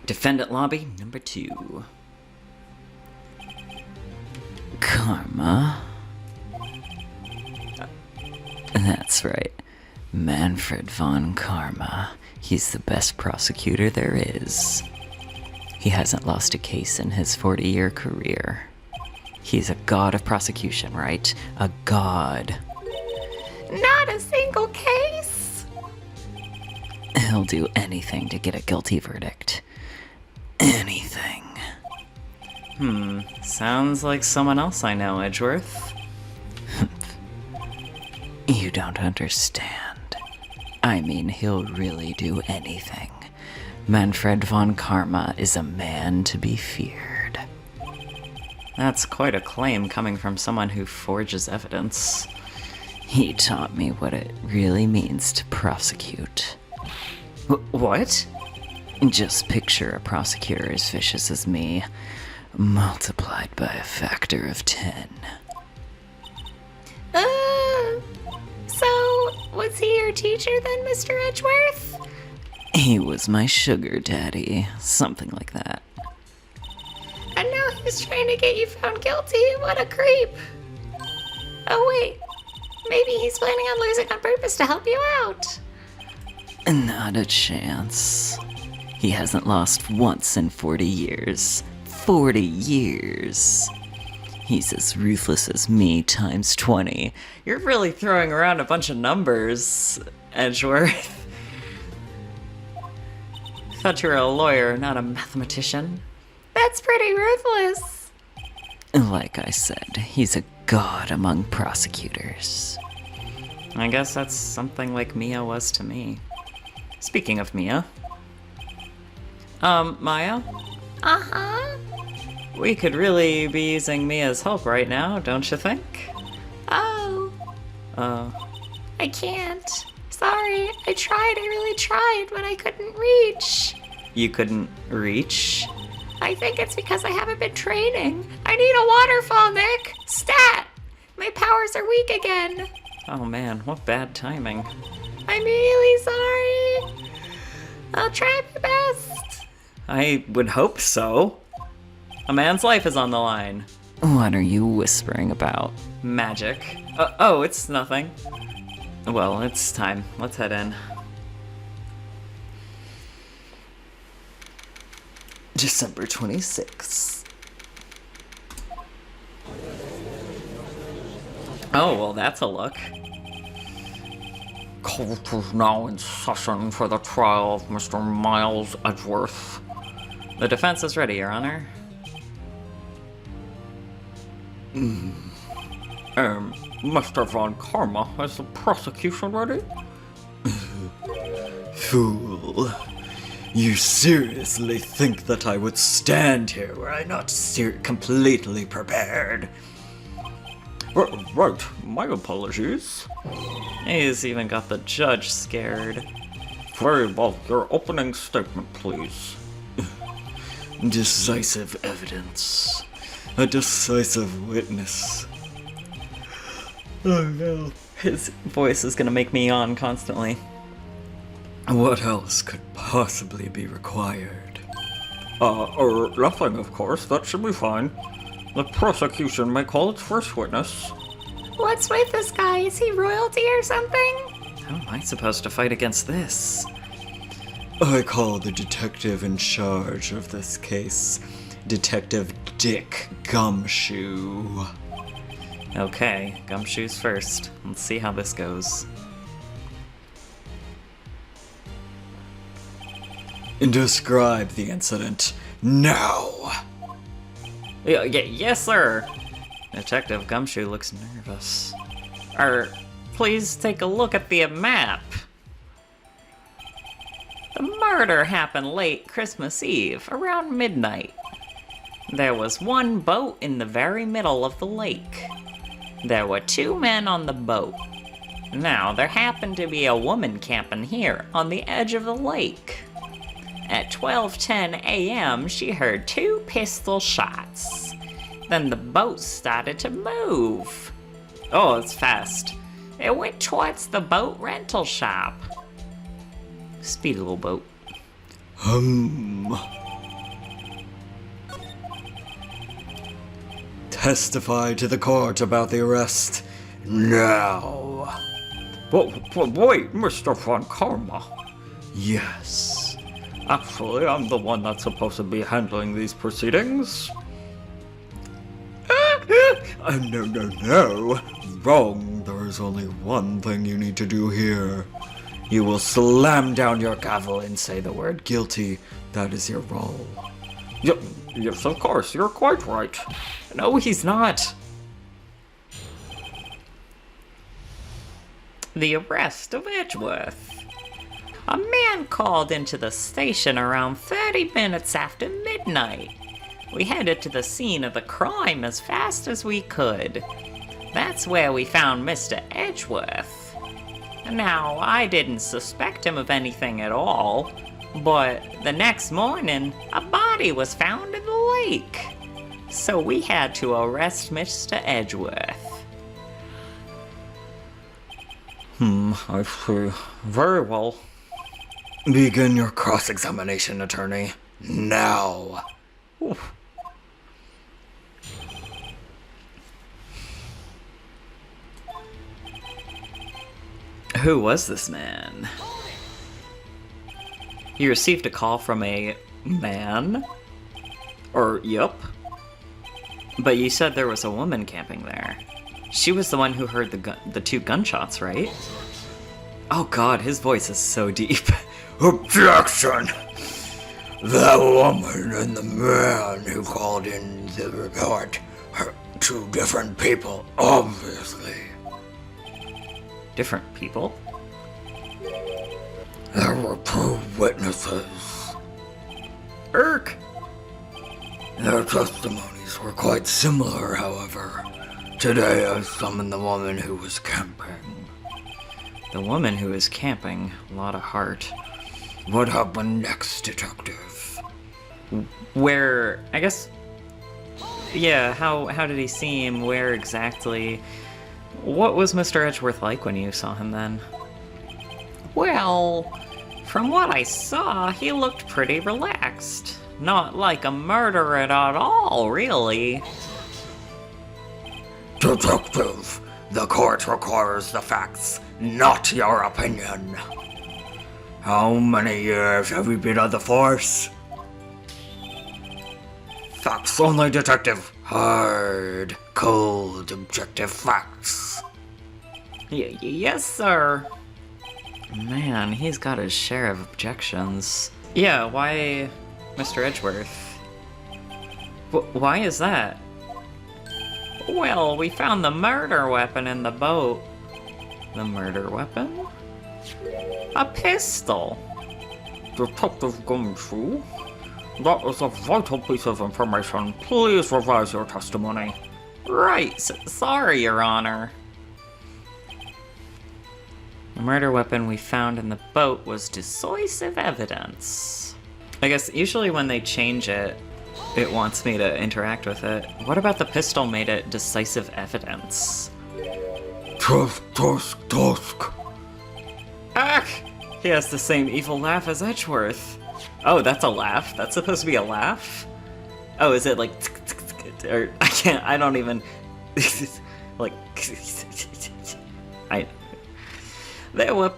Defendant lobby number 2. Karma. That's right. Manfred von Karma. He's the best prosecutor there is. He hasn't lost a case in his 40-year career. He's a god of prosecution, right? A god. Not a single case! He'll do anything to get a guilty verdict. Anything. Sounds like someone else I know, Edgeworth. You don't understand. I mean, he'll really do anything. Manfred von Karma is a man to be feared. That's quite a claim coming from someone who forges evidence. He taught me what it really means to prosecute. What? Just picture a prosecutor as vicious as me, multiplied by a factor of 10. So, was he your teacher then, Mr. Edgeworth? He was my sugar daddy, something like that. And now he's trying to get you found guilty? What a creep! Oh wait, maybe he's planning on losing on purpose to help you out. Not a chance. He hasn't lost once in 40 years. 40 years! He's as ruthless as me times 20. You're really throwing around a bunch of numbers, Edgeworth. Thought you were a lawyer, not a mathematician. That's pretty ruthless. Like I said, he's a god among prosecutors. I guess that's something like Mia was to me. Speaking of Mia. Maya? Uh-huh. We could really be using Mia's help right now, don't you think? Oh. I can't. Sorry, I really tried, but I couldn't reach. You couldn't reach? I think it's because I haven't been training. I need a waterfall, Nick! Stat! My powers are weak again. Oh man, what bad timing. I'm really sorry. I'll try my best. I would hope so. A man's life is on the line. What are you whispering about? Magic. Oh, it's nothing. Well, it's time. Let's head in. December 26th. Oh, well, that's a look. Court is now in session for the trial of Mr. Miles Edgeworth. The defense is ready, Your Honor. Mr. Von Karma, is the prosecution ready? Fool. You seriously think that I would stand here were I not completely prepared? Right, my apologies. He's even got the judge scared. Very well, your opening statement, please. Decisive evidence. A decisive witness. Oh no. His voice is gonna make me yawn constantly. What else could possibly be required? Nothing, of course, that should be fine. The prosecution may call its first witness. What's with this guy? Is he royalty or something? How am I supposed to fight against this? I call the detective in charge of this case Detective Dick Gumshoe. Okay, gumshoes first. Let's see how this goes. Describe the incident now. Yes, sir. Detective Gumshoe looks nervous. Please take a look at the map. The murder happened late Christmas Eve, around midnight. There was one boat in the very middle of the lake. There were 2 men on the boat. Now, there happened to be a woman camping here on the edge of the lake. At 12:10 a.m., she heard 2 pistol shots. Then the boat started to move. Oh, it's fast. It went towards the boat rental shop. Speedy little boat. testify to the court about the arrest now. But wait, Mr. Von Karma. Yes. Actually, I'm the one that's supposed to be handling these proceedings. No. Wrong. There is only one thing you need to do here. You will slam down your gavel and say the word guilty. That is your role. Yes, of course, you're quite right. No, he's not. The arrest of Edgeworth. A man called into the station around 30 minutes after midnight. We headed to the scene of the crime as fast as we could. That's where we found Mr. Edgeworth. Now, I didn't suspect him of anything at all, but the next morning, a body was found in the lake. So we had to arrest Mr. Edgeworth. I see. Very well. Begin your cross-examination, attorney. Now. Oof. Who was this man? You received a call from a man? Yup. But you said there was a woman camping there. She was the one who heard the two gunshots, right? Oh god, his voice is so deep. Objection! The woman and the man who called in the report are two different people, obviously. Different people? There were two witnesses. Irk! Their testimonies were quite similar, however. Today I summoned the woman who was camping. The woman who was camping, a lot of heart. What happened next, detective? Where, I guess, yeah, how did he seem? Where exactly? What was Mr. Edgeworth like when you saw him then? Well, from what I saw, he looked pretty relaxed. Not like a murderer at all, really. Detective, the court requires the facts, not your opinion. How many years have you been on the force? Facts only, detective. Hard, cold, objective facts. Yes, sir. Man, he's got his share of objections. Yeah, why Mr. Edgeworth? Why is that? Well, we found the murder weapon in the boat. The murder weapon? A pistol. Detective Gumshoe, that is a vital piece of information. Please revise your testimony. Right, sorry, Your Honor. The murder weapon we found in the boat was decisive evidence. I guess usually when they change it, it wants me to interact with it. What about the pistol made it decisive evidence? Tusk. Ah! He has the same evil laugh as Edgeworth. Oh, that's a laugh? That's supposed to be a laugh? Oh, is it like... Or, I don't even... like... There were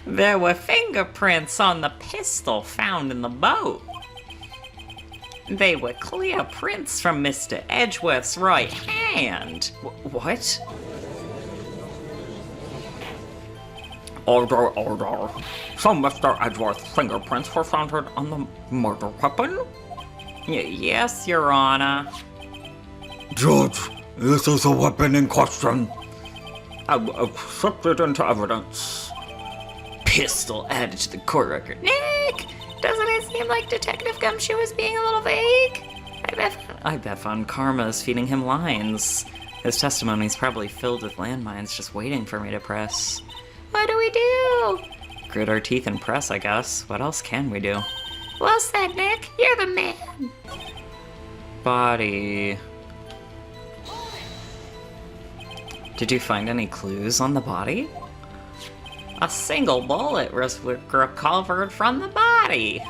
There were fingerprints on the pistol found in the boat. They were clear prints from Mr. Edgeworth's right hand. What? Order. So Mr. Edgeworth's fingerprints were found on the murder weapon? Yes, Your Honor. Judge, this is a weapon in question. Accepted into evidence. Pistol added to the court record. Nick! Doesn't it seem like Detective Gumshoe is being a little vague? I bet Von Karma is feeding him lines. His testimony's probably filled with landmines just waiting for me to press. What do we do? Grit our teeth and press, I guess. What else can we do? Well said, Nick. You're the man. Body. Did you find any clues on the body? A single bullet was recovered from the body.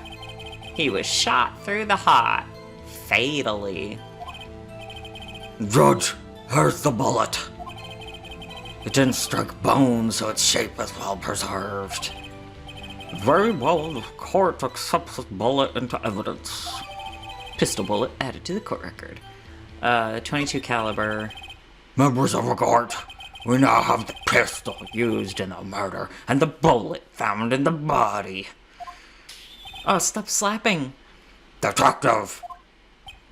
He was shot through the heart, fatally. Judge, here's the bullet. It didn't strike bone, so its shape is well preserved. Very well, the court accepts this bullet into evidence. Pistol bullet added to the court record. 22 caliber. Members of the court, we now have the pistol used in the murder and the bullet found in the body. Oh, stop slapping. Detective,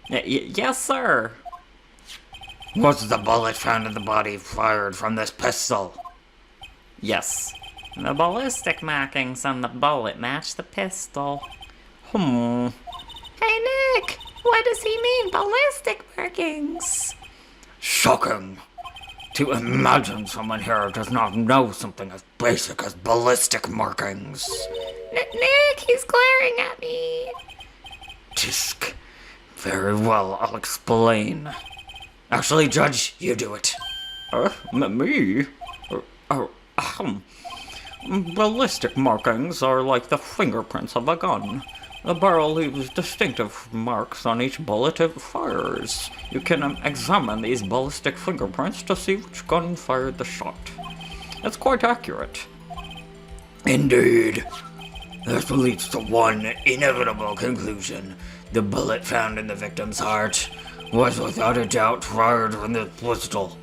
Yes, sir. was the bullet found in the body fired from this pistol? Yes. The ballistic markings on the bullet match the pistol. Hmm. Hey, Nick, what does he mean, ballistic markings? Shocking. To imagine someone here does not know something as basic as ballistic markings. Nick, he's glaring at me. Tisk. Very well, I'll explain. Actually, Judge, you do it. Me? Ballistic markings are like the fingerprints of a gun. The barrel leaves distinctive marks on each bullet it fires. You can examine these ballistic fingerprints to see which gun fired the shot. It's quite accurate. Indeed. This leads to one inevitable conclusion. The bullet found in the victim's heart was without a doubt fired from this pistol.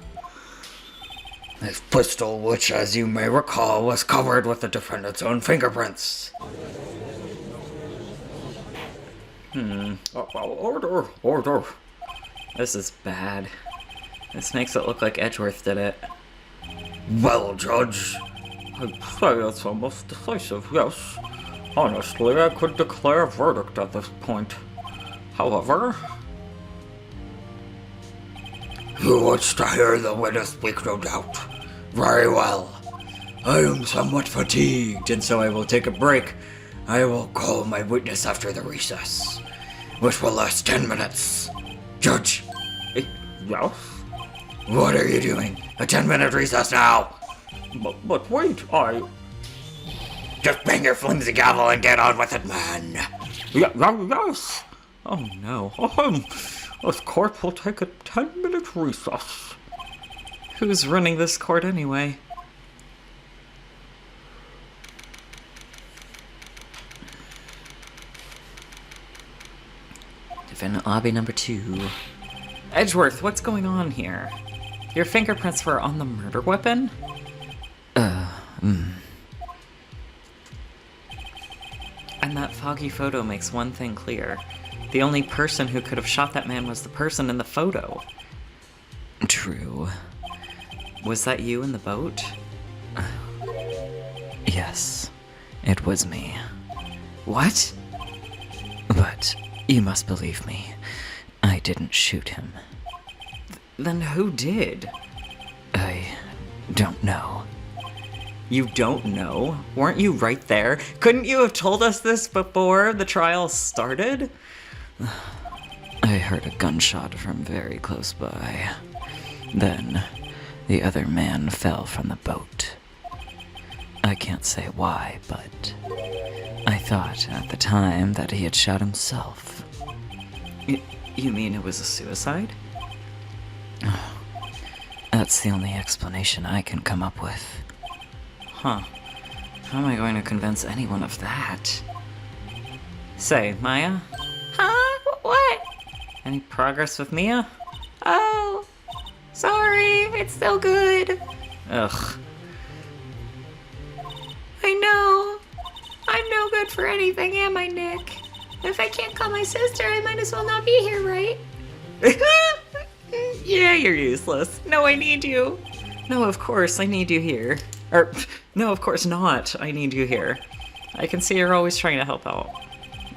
This pistol, which, as you may recall, was covered with the defendant's own fingerprints. Order. This is bad. This makes it look like Edgeworth did it. Well, Judge, I'd say it's almost decisive, yes. Honestly, I could declare a verdict at this point. However, you wish to hear the witness speak, no doubt. Very well. I am somewhat fatigued, and so I will take a break. I will call my witness after the recess, which will last 10 minutes. Judge, yes? what are you doing? A 10-minute recess now! But wait, Just bang your flimsy gavel and get on with it, man. yes! Oh no. This court will take a 10-minute recess. Who's running this court anyway? Defendant lobby number 2. Edgeworth, what's going on here? Your fingerprints were on the murder weapon? And that foggy photo makes one thing clear. The only person who could have shot that man was the person in the photo. True. Was that you in the boat? Yes, it was me. What? But you must believe me. I didn't shoot him. Then who did? I don't know. You don't know? Weren't you right there? Couldn't you have told us this before the trial started? I heard a gunshot from very close by. Then, the other man fell from the boat. I can't say why, but I thought at the time that he had shot himself. You mean it was a suicide? That's the only explanation I can come up with. Huh. How am I going to convince anyone of that? Say, Maya, Huh? What? any progress with Mia? Oh, sorry, it's still good. Ugh. I know. I'm no good for anything, am I, Nick? If I can't call my sister, I might as well not be here, right? Yeah, you're useless. No, I need you. No, of course, I need you here. No, of course not. I need you here. I can see you're always trying to help out.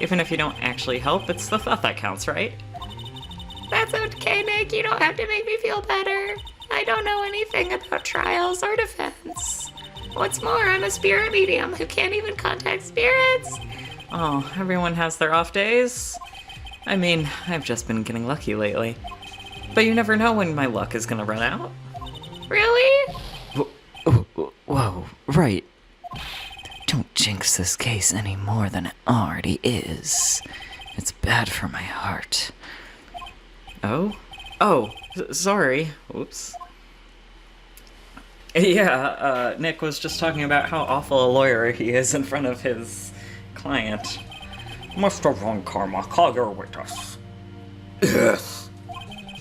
Even if you don't actually help, it's the thought that counts, right? That's okay, Nick. You don't have to make me feel better. I don't know anything about trials or defense. What's more, I'm a spirit medium who can't even contact spirits. Oh, everyone has their off days. I mean, I've just been getting lucky lately. But you never know when my luck is gonna run Really? Whoa, right. Don't jinx this case any more than it already is. It's bad for my heart. Oh? Oh, sorry. Oops. Yeah, Nick was just talking about how awful a lawyer he is in front of his client. Mr. Von Karma, call your witness. Yes.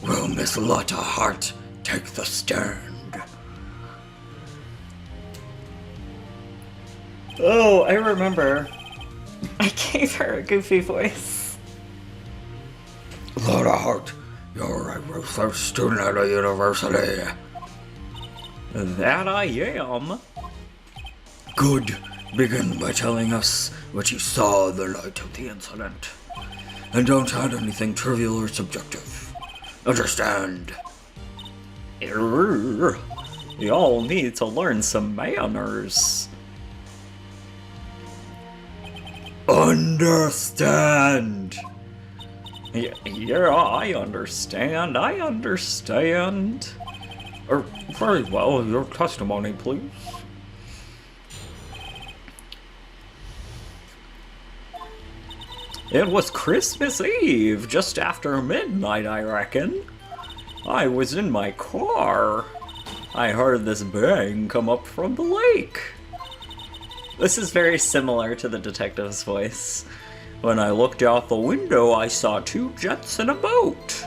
Will Miss Lotta Hart take the stand? Oh, I remember. I gave her a goofy voice. Lotta Hart, you're a research student at a university. That I am. Good. Begin by telling us what you saw the night of the incident. And don't add anything trivial or subjective. Understand? Y'all need to learn some manners. Understand! Yeah, I understand. Very well, your testimony, please. It was Christmas Eve, just after midnight, I reckon. I was in my car. I heard this bang come up from the lake. This is very similar to the detective's voice. When I looked out the window, I saw 2 jets in a boat.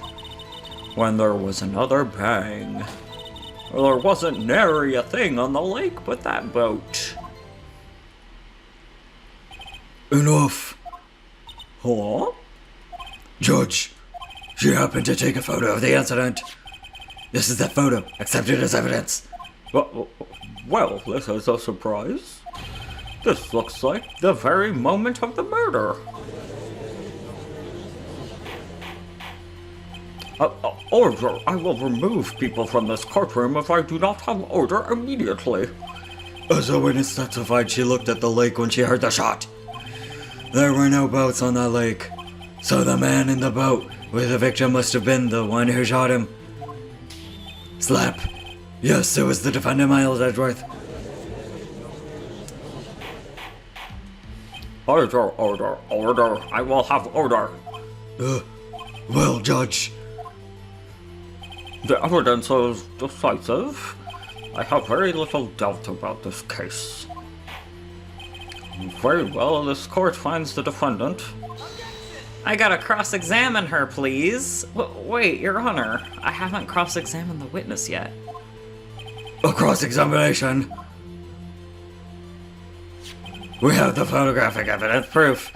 When there was another bang. There wasn't nary a thing on the lake but that boat. Enough! Huh? Judge, she happened to take a photo of the incident. This is that photo, accepted as evidence. Well, this is a surprise. This looks like the very moment of the murder. Order! I will remove people from this courtroom if I do not have order immediately. As a witness testified, she looked at the lake when she heard the shot. There were no boats on that lake, so the man in the boat with the victim must have been the one who shot him. Slap. Yes, it was the defendant, Miles Edgeworth. Order, order, order. I will have order. Well, Judge. The evidence is decisive. I have very little doubt about this case. Very well, this court finds the defendant. I gotta cross-examine her, please. Wait, Your Honor, I haven't cross-examined the witness yet. A cross-examination. We have the photographic evidence proof.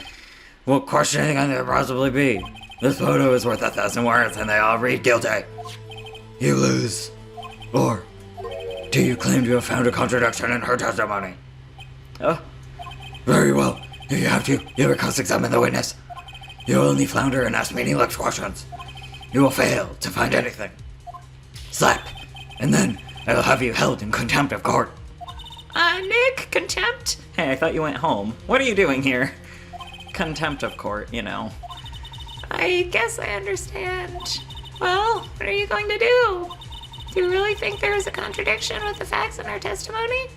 What questioning can there possibly be? This photo is worth 1,000 words and they all read guilty. You lose. Or do you claim to have found a contradiction in her testimony? Very well. If you have to, you will cross-examine the witness. You will only flounder and ask meaningless questions. You will fail to find anything. Slap. And then I will have you held in contempt of court. Nick, contempt? Hey, I thought you went home. What are you doing here? Contempt of court, you know. I guess I understand. Well, what are you going to do? Do you really think there is a contradiction with the facts in her testimony?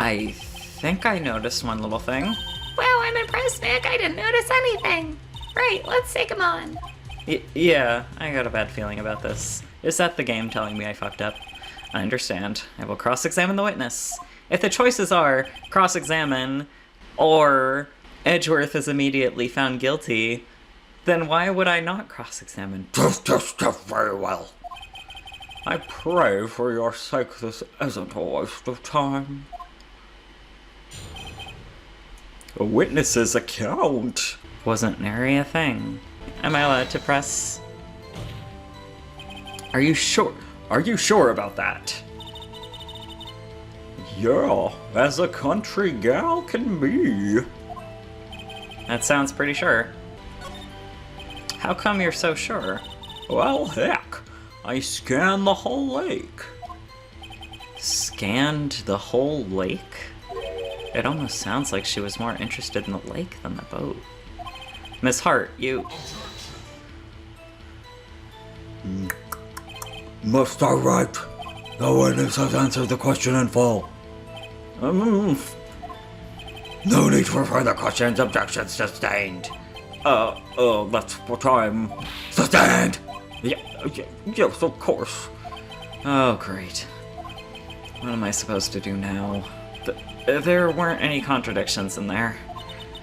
I think I noticed one little thing. Wow, I'm impressed, Nick. I didn't notice anything. Right, let's take him on. Yeah, I got a bad feeling about this. Is that the game telling me I fucked up? I understand. I will cross-examine the witness. If the choices are cross-examine or Edgeworth is immediately found guilty, then why would I not cross-examine? Just very well. I pray for your sake this isn't a waste of time. A witness's account. Wasn't nary a thing. Am I allowed to press? Are you sure? Are you sure about that? Yeah, as a country gal can be. That sounds pretty sure. How come you're so sure? Well, heck, I scanned the whole lake. Scanned the whole lake? It almost sounds like she was more interested in the lake than the boat. Miss Hart, you... Mr. Wright, the witness has answered the question in full. No need for further questions. Objection sustained. That's what I'm... Sustained! Yes, of course. Oh, great. What am I supposed to do now? There weren't any contradictions in there.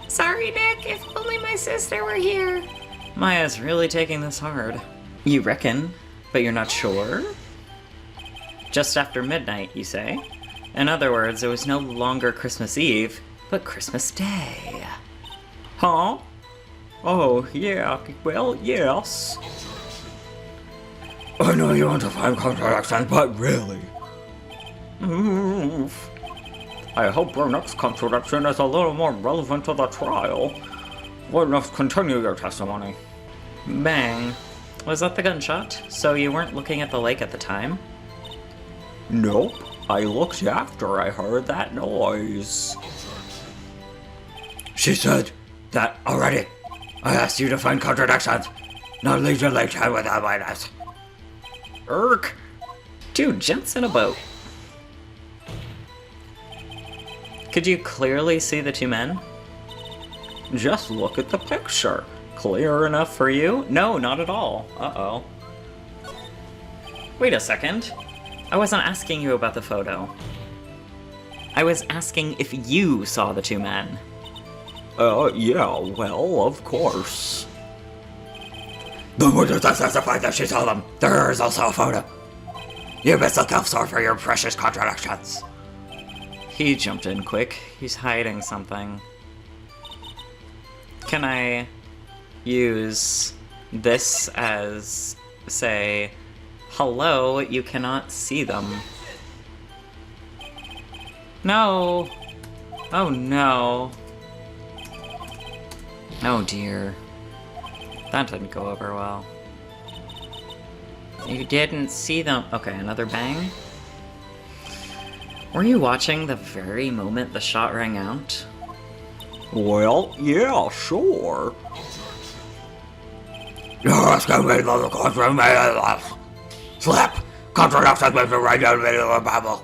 Sorry, Nick. If only my sister were here. Maya's really taking this hard. You reckon, but you're not sure? Just after midnight, you say? In other words, it was no longer Christmas Eve, but Christmas Day. Huh? Oh, yeah, well, yes. I know you want to find contradictions, but really... I hope your next contradiction is a little more relevant to the trial. Witness, continue your testimony. Bang. Was that the gunshot? So you weren't looking at the lake at the time? Nope. I looked after I heard that noise. She said that already. I asked you to find contradictions, not leave your late time without witness. Irk! Two gents in a boat. Could you clearly see the two men? Just look at the picture. Clear enough for you? No, not at all. Uh-oh. Wait a second. I wasn't asking you about the photo. I was asking if you saw the two men. Yeah, well, of course. The witness testified that she saw them. There is also a photo. You missed the gift store for your precious contradictions. He jumped in quick. He's hiding something. Can I use this as, say, hello, you cannot see them? No. Oh no. Oh dear. That didn't go over well. You didn't see them. Okay, another bang. Were you watching the very moment the shot rang out? Well, yeah, sure. You're asking me to the courtroom, Slip! Contradictions with the right down the middle of the Bible.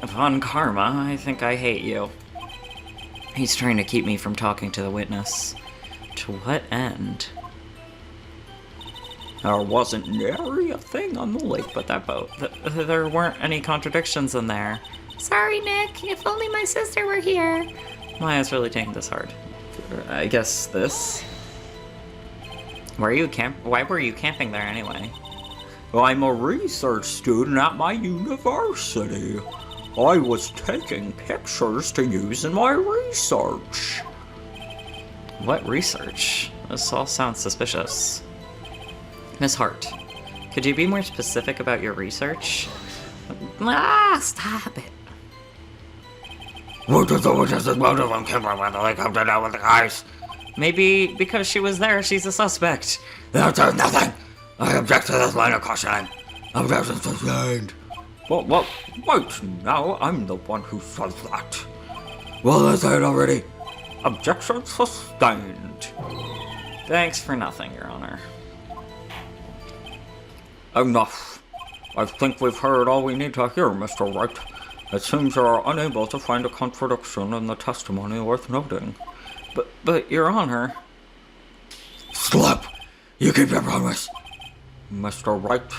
Upon karma, I think I hate you. He's trying to keep me from talking to the witness. To what end? There wasn't nary a thing on the lake but that boat. There weren't any contradictions in there. Sorry, Nick. If only my sister were here. Maya's really taking this hard. I guess this. Why were you camping there anyway? I'm a research student at my university. I was taking pictures to use in my research. What research? This all sounds suspicious. Miss Hart, could you be more specific about your research? Ah, stop it. What does the witness's motive on camera when the lake comes down with the guys? Maybe because she was there, she's a suspect. That does nothing. I object to this line of questioning. Objection sustained. Well, wait, now I'm the one who says that. Well, I said it already. Objection sustained. Thanks for nothing, Your Honor. Enough. I think we've heard all we need to hear, Mr. Wright. It seems you are unable to find a contradiction in the testimony worth noting. But Your Honor... Slip! You keep your promise. Mr. Wright,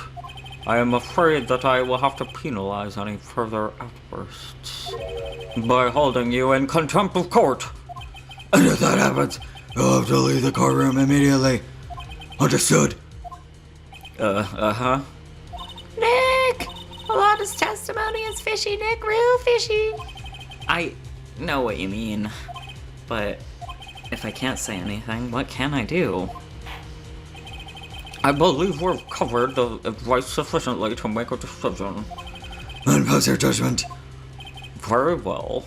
I am afraid that I will have to penalize any further outbursts by holding you in contempt of court. And if that happens, you'll have to leave the courtroom immediately. Understood? Uh-huh. Nick! A lot of testimony is fishy, Nick. Real fishy. I know what you mean, but if I can't say anything, what can I do? I believe we've covered the advice sufficiently to make a decision. And pass your judgment. Very well.